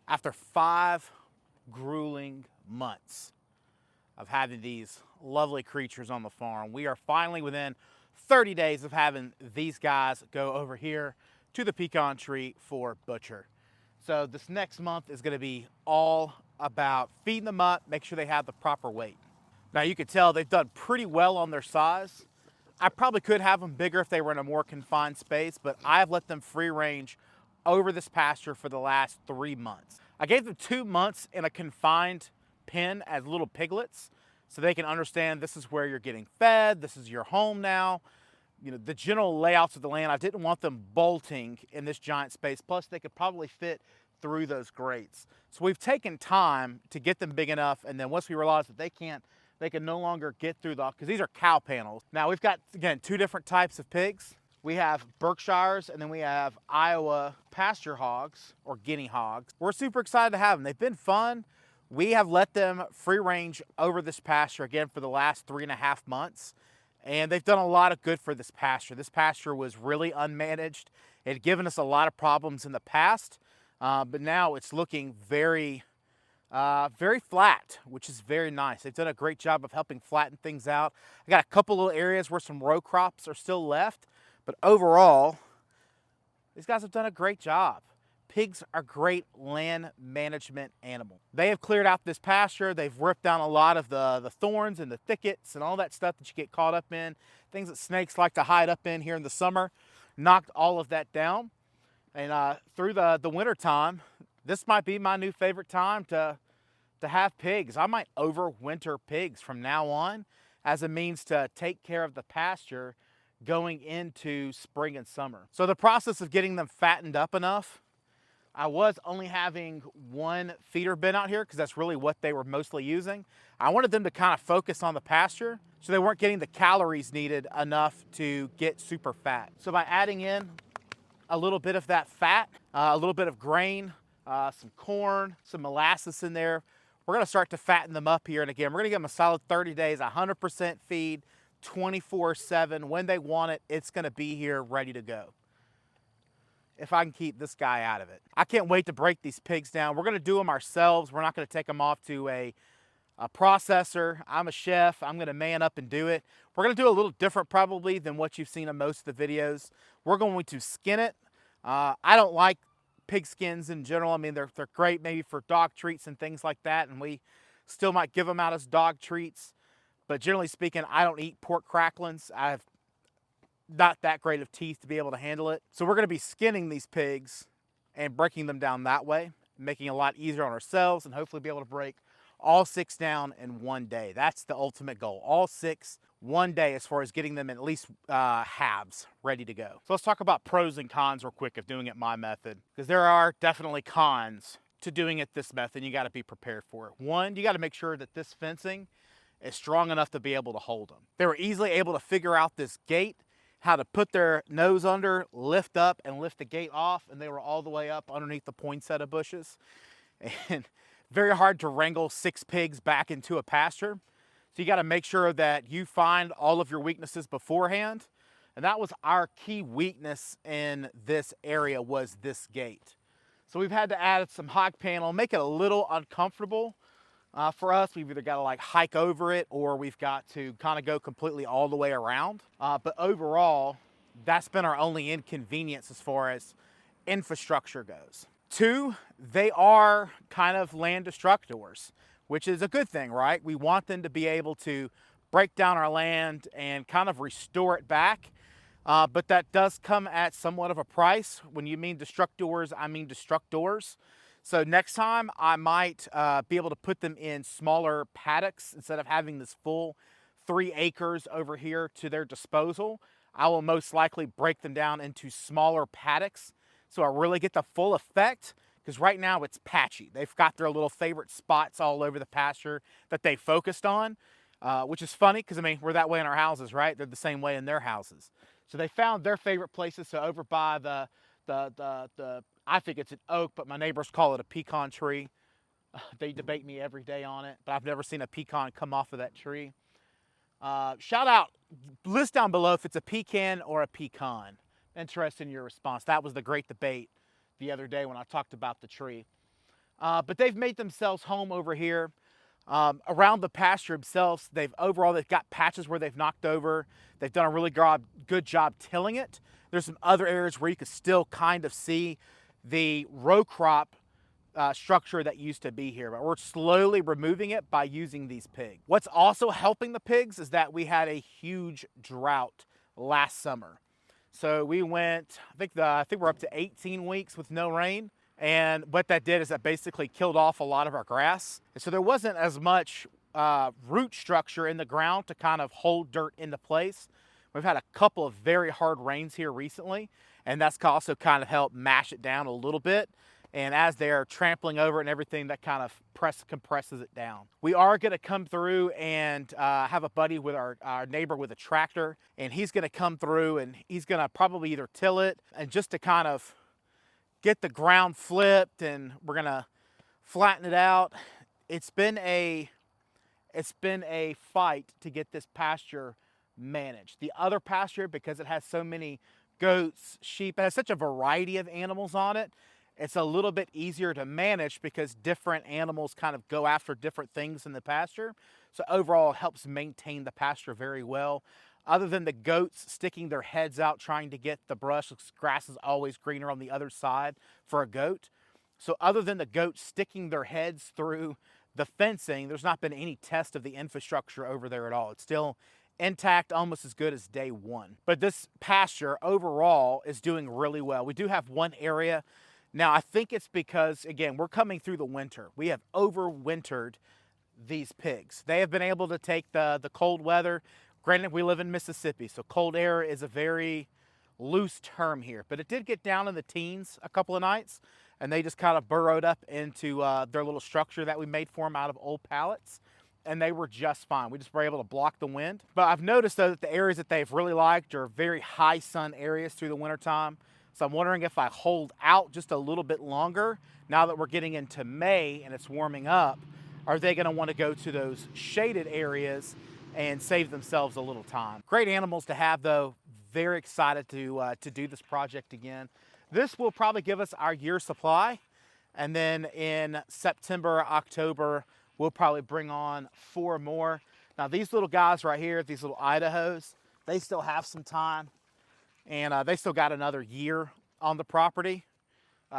After 5 grueling months of having these lovely creatures on the farm, we are finally within 30 days of having these guys go over here to the pecan tree for butcher. So this next month is going to be all about feeding them up, make sure they have the proper weight. Now you can tell they've done pretty well on their size. I probably could have them bigger if they were in a more confined space, but I've let them free range over this pasture for the last 3 months. I gave them 2 months in a confined pen as little piglets so they can understand this is where you're getting fed, this is your home now. You know, the general layouts of the land, I didn't want them bolting in this giant space. Plus they could probably fit through those grates. So we've taken time to get them big enough, and then once we realized that they can no longer get through because these are cow panels. Now we've got, again, 2 different types of pigs. We have Berkshires and then we have Iowa pasture hogs or guinea hogs. We're super excited to have them. They've been fun. We have let them free range over this pasture again for the last 3.5 months. And they've done a lot of good for this pasture. This pasture was really unmanaged. It had given us a lot of problems in the past, but now it's looking very flat, which is very nice. They've done a great job of helping flatten things out. I got a couple little areas where some row crops are still left, but overall, these guys have done a great job. Pigs are great land management animals. They have cleared out this pasture. They've ripped down a lot of the thorns and the thickets and all that stuff that you get caught up in, things that snakes like to hide up in here in the summer. Knocked all of that down. And through the winter time, this might be my new favorite time to have pigs. I might overwinter pigs from now on as a means to take care of the pasture going into spring and summer. So the process of getting them fattened up enough, I was only having 1 feeder bin out here because that's really what they were mostly using. I wanted them to kind of focus on the pasture so they weren't getting the calories needed enough to get super fat. So by adding in a little bit of that fat, a little bit of grain, some corn, some molasses in there, we're gonna start to fatten them up here. And again, we're gonna give them a solid 30 days, 100% feed, 24/7. When they want it, it's gonna be here ready to go. If I can keep this guy out of it. I can't wait to break these pigs down. We're gonna do them ourselves. We're not gonna take them off to a processor. I'm a chef. I'm gonna man up and do it. We're gonna do a little different probably than what you've seen in most of the videos. We're going to skin it. I don't like pig skins in general. I mean, they're great maybe for dog treats and things like that, and we still might give them out as dog treats. But generally speaking, I don't eat pork cracklings. I have not that great of teeth to be able to handle it. So we're gonna be skinning these pigs and breaking them down that way, making it a lot easier on ourselves and hopefully be able to break all 6 down in 1 day. That's the ultimate goal. All 6, 1 day, as far as getting them at least halves ready to go. So let's talk about pros and cons real quick of doing it my method, because there are definitely cons to doing it this method. You gotta be prepared for it. 1, you gotta make sure that this fencing is strong enough to be able to hold them. They were easily able to figure out this gate, how to put their nose under, lift up, and lift the gate off, and they were all the way up underneath the poinsettia bushes. And very hard to wrangle 6 pigs back into a pasture. So you gotta make sure that you find all of your weaknesses beforehand. And that was our key weakness in this area, was this gate. So we've had to add some hog panel, make it a little uncomfortable for us. We've either got to like hike over it, or we've got to kind of go completely all the way around. But overall, that's been our only inconvenience as far as infrastructure goes. 2, they are kind of land destructors, which is a good thing, right? We want them to be able to break down our land and kind of restore it back. But that does come at somewhat of a price. When you mean destructors, I mean destructors. So next time I might be able to put them in smaller paddocks instead of having this full 3 acres over here to their disposal. I will most likely break them down into smaller paddocks so I really get the full effect, because right now it's patchy. They've got their little favorite spots all over the pasture that they focused on, which is funny because, I mean, we're that way in our houses, right? They're the same way in their houses. So they found their favorite places. So over by the I think it's an oak, but my neighbors call it a pecan tree. They debate me every day on it, but I've never seen a pecan come off of that tree. Shout out, list down below if it's a pecan or a pecan. Interested in your response. That was the great debate the other day when I talked about the tree. But they've made themselves home over here. Around the pasture themselves, they've got patches where they've knocked over. They've done a really good job tilling it. There's some other areas where you can still kind of see the row crop structure that used to be here, but we're slowly removing it by using these pigs. What's also helping the pigs is that we had a huge drought last summer. So we went, I think we're up to 18 weeks with no rain. And what that did is that basically killed off a lot of our grass. And so there wasn't as much root structure in the ground to kind of hold dirt into place. We've had a couple of very hard rains here recently, and that's also kind of helped mash it down a little bit. And as they're trampling over it and everything, that kind of compresses it down. We are going to come through and have a buddy with our neighbor with a tractor, and he's going to come through and he's going to probably either till it and just to kind of get the ground flipped, and we're going to flatten it out. It's been a fight to get this pasture managed. The other pasture, because it has so many goats, sheep, it has such a variety of animals on it, it's a little bit easier to manage because different animals kind of go after different things in the pasture. So overall, it helps maintain the pasture very well. Other than the goats sticking their heads out trying to get the brush, grass is always greener on the other side for a goat. So other than the goats sticking their heads through the fencing, there's not been any test of the infrastructure over there at all. It's still intact, almost as good as day one. But this pasture overall is doing really well. We do have one area. Now, I think it's because, again, we're coming through the winter. We have overwintered these pigs. They have been able to take the cold weather. Granted, we live in Mississippi, so cold air is a very loose term here. But it did get down in the teens a couple of nights, and they just kind of burrowed up into their little structure that we made for them out of old pallets, and they were just fine. We just were able to block the wind. But I've noticed, though, that the areas that they've really liked are very high sun areas through the wintertime. So I'm wondering if I hold out just a little bit longer, now that we're getting into May and it's warming up, are they going to want to go to those shaded areas and save themselves a little time? Great animals to have, though. Very excited to do this project again. This will probably give us our year's supply. And then in September, October, we'll probably bring on 4 more. Now these little guys right here, these little Idahos, they still have some time. And they still got another year on the property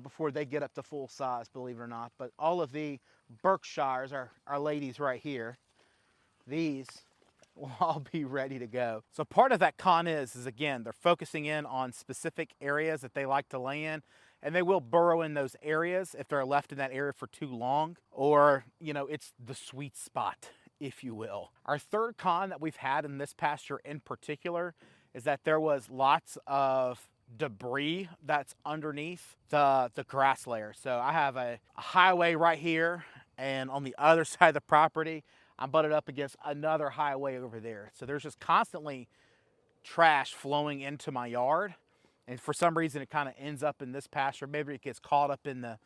before they get up to full size, believe it or not. But all of the Berkshires, our ladies right here, these will all be ready to go. So part of that con is again, they're focusing in on specific areas that they like to lay in, and they will burrow in those areas if they're left in that area for too long, or, you know, it's the sweet spot, if you will. Our third con that we've had in this pasture in particular is that there was lots of debris that's underneath the grass layer. So I have a highway right here, and on the other side of the property, I'm butted up against another highway over there. So there's just constantly trash flowing into my yard. And for some reason, it kind of ends up in this pasture. Maybe it gets caught up in the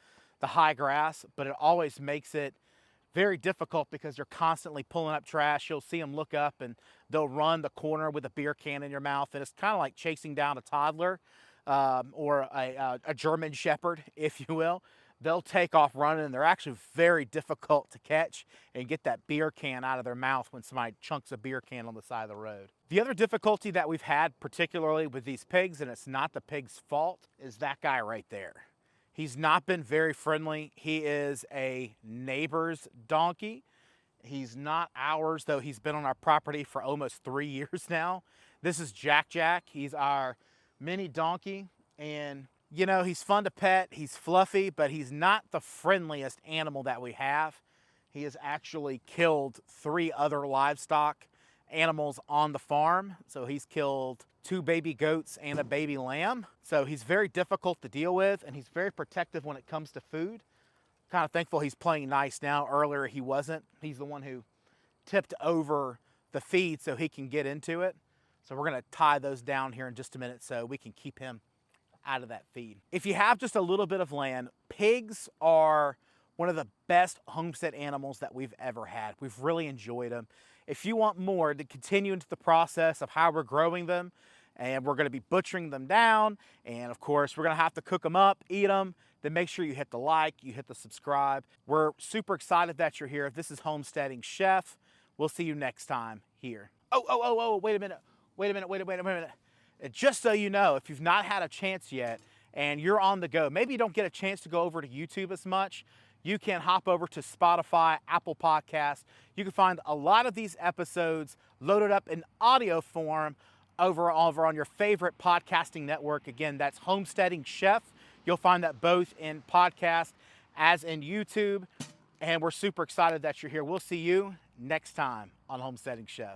high grass, but it always makes it very difficult because they're constantly pulling up trash. You'll see them look up and they'll run the corner with a beer can in your mouth. And it's kind of like chasing down a toddler or a German Shepherd, if you will. They'll take off running, and they're actually very difficult to catch and get that beer can out of their mouth when somebody chunks a beer can on the side of the road. The other difficulty that we've had, particularly with these pigs, and it's not the pig's fault, is that guy right there. He's not been very friendly. He is a neighbor's donkey. He's not ours, though he's been on our property for almost 3 years now. This is Jack Jack. He's our mini donkey, and you know, he's fun to pet, he's fluffy, but he's not the friendliest animal that we have. He has actually killed 3 other livestock animals on the farm. So he's killed 2 baby goats and a baby lamb. So he's very difficult to deal with, and he's very protective when it comes to food. Kind of thankful he's playing nice now. Earlier he wasn't. He's the one who tipped over the feed so he can get into it. So we're gonna tie those down here in just a minute so we can keep him out of that feed. If you have just a little bit of land, pigs are one of the best homestead animals that we've ever had. We've really enjoyed them. If you want more to continue into the process of how we're growing them, and we're gonna be butchering them down, and of course we're gonna have to cook them up, eat them, then make sure you hit the like, you hit the subscribe. We're super excited that you're here. This is Homesteading Chef. We'll see you next time here. Oh, wait a minute. Wait a minute. And just so you know, if you've not had a chance yet and you're on the go, maybe you don't get a chance to go over to YouTube as much, you can hop over to Spotify, Apple Podcasts. You can find a lot of these episodes loaded up in audio form over on your favorite podcasting network. Again, that's Homesteading Chef. You'll find that both in podcast as in YouTube. And we're super excited that you're here. We'll see you next time on Homesteading Chef.